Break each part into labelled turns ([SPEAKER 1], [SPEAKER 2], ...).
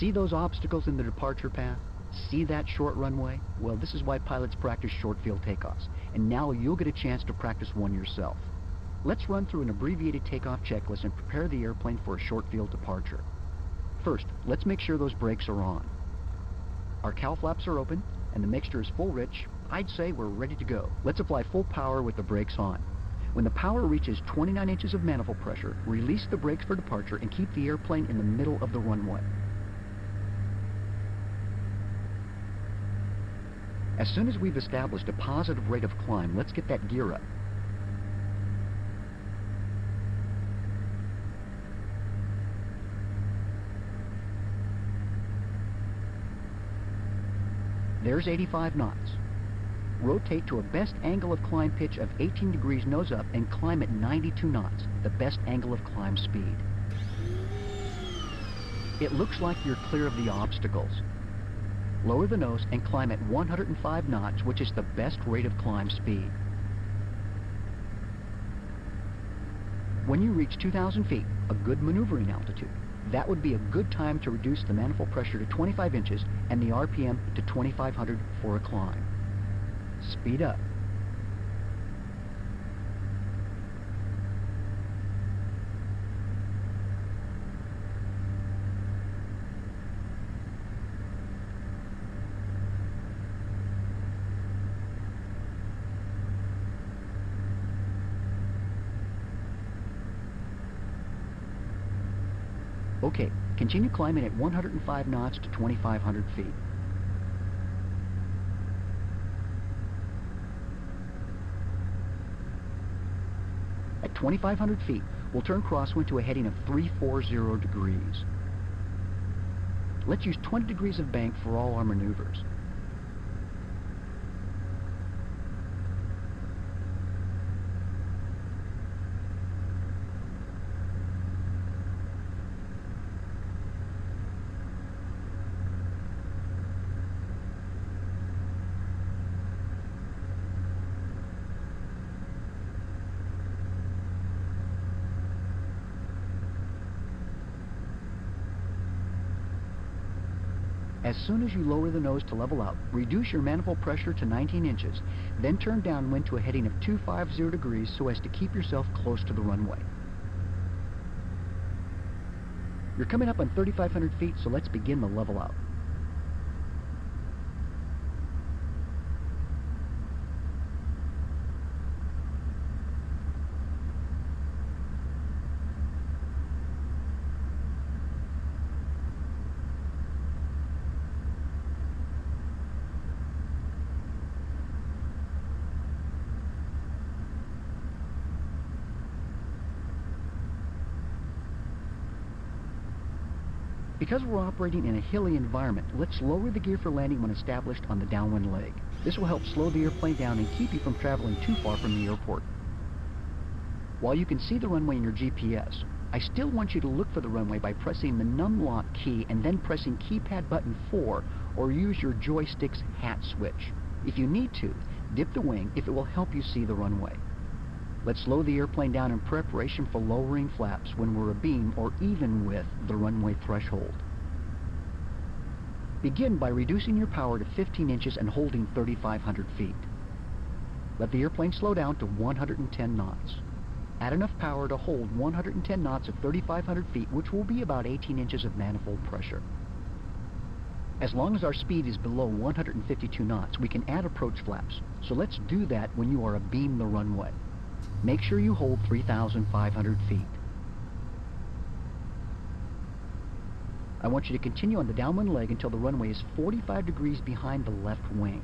[SPEAKER 1] See those obstacles in the departure path? See that short runway? Well, this is why pilots practice short-field takeoffs, and now you'll get a chance to practice one yourself. Let's run through an abbreviated takeoff checklist and prepare the airplane for a short-field departure. First, let's make sure those brakes are on. Our cowl flaps are open, and the mixture is full rich. I'd say we're ready to go. Let's apply full power with the brakes on. When the power reaches 29 inches of manifold pressure, release the brakes for departure and keep the airplane in the middle of the runway. As soon as we've established a positive rate of climb, let's get that gear up. There's 85 knots. Rotate to a best angle of climb pitch of 18 degrees nose up and climb at 92 knots, the best angle of climb speed. It looks like you're clear of the obstacles. Lower the nose and climb at 105 knots, which is the best rate of climb speed. When you reach 2,000 feet, a good maneuvering altitude, that would be a good time to reduce the manifold pressure to 25 inches and the RPM to 2,500 for a climb. Speed up. Okay, continue climbing at 105 knots to 2,500 feet. At 2,500 feet, we'll turn crosswind to a heading of 340 degrees. Let's use 20 degrees of bank for all our maneuvers. As soon as you lower the nose to level out, reduce your manifold pressure to 19 inches, then turn downwind to a heading of 250 degrees so as to keep yourself close to the runway. You're coming up on 3,500 feet, so let's begin the level out. Because we're operating in a hilly environment, let's lower the gear for landing when established on the downwind leg. This will help slow the airplane down and keep you from traveling too far from the airport. While you can see the runway in your GPS, I still want you to look for the runway by pressing the num-lock key and then pressing keypad button 4 or use your joystick's hat switch. If you need to, dip the wing if it will help you see the runway. Let's slow the airplane down in preparation for lowering flaps when we're abeam or even with the runway threshold. Begin by reducing your power to 15 inches and holding 3,500 feet. Let the airplane slow down to 110 knots. Add enough power to hold 110 knots at 3,500 feet, which will be about 18 inches of manifold pressure. As long as our speed is below 152 knots, we can add approach flaps. So let's do that when you are abeam the runway. Make sure you hold 3,500 feet. I want you to continue on the downwind leg until the runway is 45 degrees behind the left wing.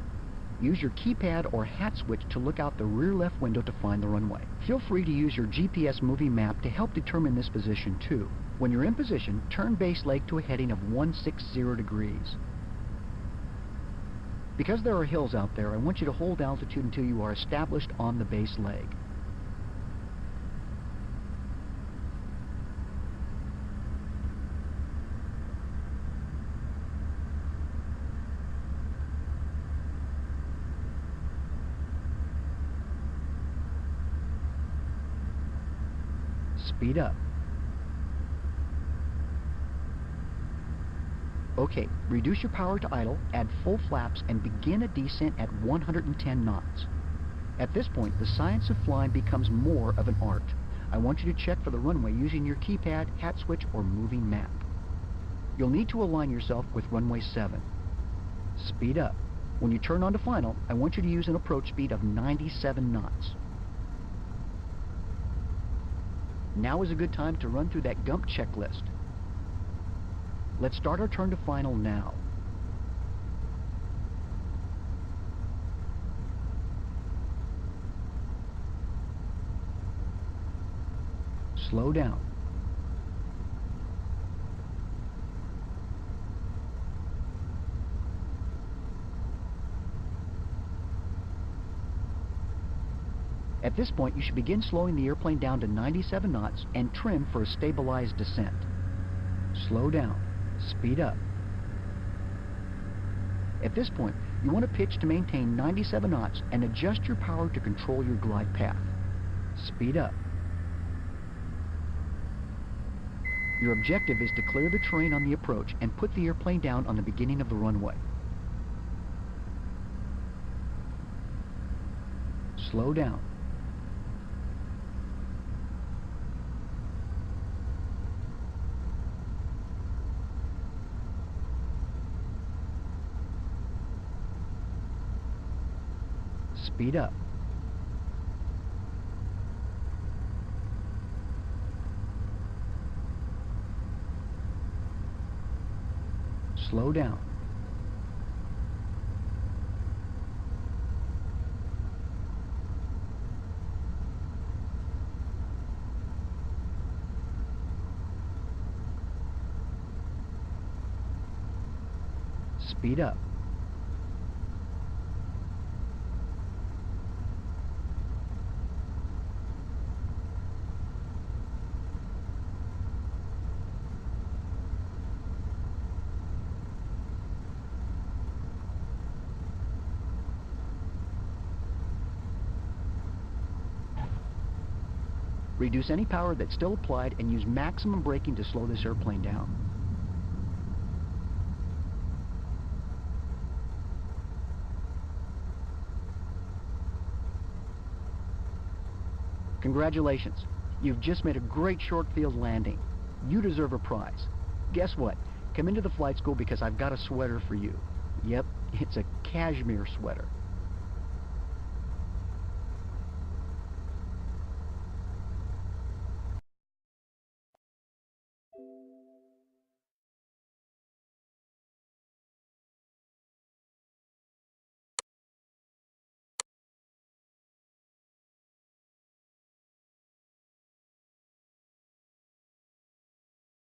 [SPEAKER 1] Use your keypad or hat switch to look out the rear left window to find the runway. Feel free to use your GPS moving map to help determine this position too. When you're in position, turn base leg to a heading of 160 degrees. Because there are hills out there, I want you to hold altitude until you are established on the base leg. Speed up. Okay, reduce your power to idle, add full flaps, and begin a descent at 110 knots. At this point, the science of flying becomes more of an art. I want you to check for the runway using your keypad, hat switch, or moving map. You'll need to align yourself with runway 7. Speed up. When you turn onto final, I want you to use an approach speed of 97 knots. Now is a good time to run through that GUMP checklist. Let's start our turn to final now. Slow down. At this point, you should begin slowing the airplane down to 97 knots and trim for a stabilized descent. Slow down. Speed up. At this point, you want to pitch to maintain 97 knots and adjust your power to control your glide path. Speed up. Your objective is to clear the terrain on the approach and put the airplane down on the beginning of the runway. Slow down. Speed up. Slow down. Speed up. Reduce any power that's still applied and use maximum braking to slow this airplane down. Congratulations. You've just made a great short field landing. You deserve a prize. Guess what? Come into the flight school because I've got a sweater for you. Yep, it's a cashmere sweater.